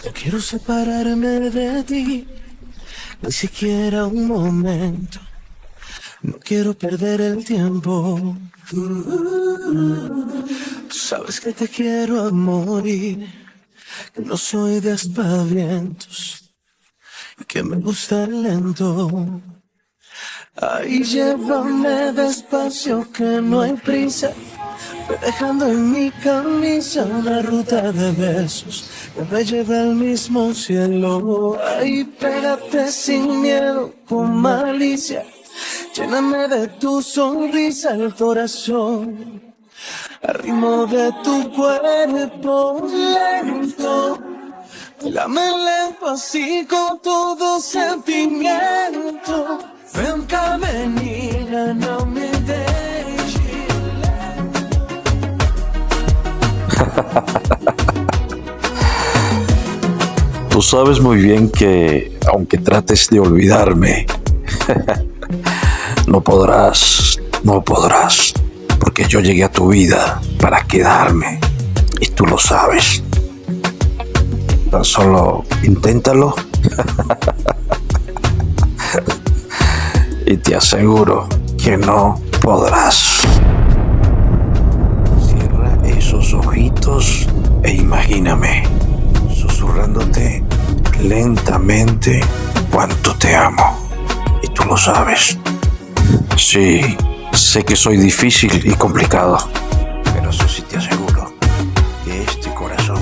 No quiero separarme de ti, ni siquiera un momento. No quiero perder el tiempo. Sabes que te quiero a morir, que no soy de aspavientos y que me gusta lento. Ay, llévame despacio, que no hay prisa. Voy dejando en mi camisa una ruta de besos que me lleva al mismo cielo. Ay, pégate sin miedo, con malicia. Lléname de tu sonrisa el corazón, al ritmo de tu cuerpo lento. Dame lento así con todo sentimiento. Vem cá, menina, no me dejes. Tú sabes muy bien que, aunque trates de olvidarme, no podrás, porque yo llegué a tu vida para quedarme, y tú lo sabes. Tan solo inténtalo, y te aseguro que no podrás. Cierra esos ojitos e imagíname, susurrándote lentamente cuánto te amo. Y tú lo sabes. Sí, sé que soy difícil y complicado, pero eso sí te aseguro que este corazón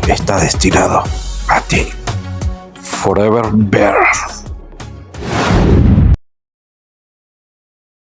está destinado a ti. Forever Bear.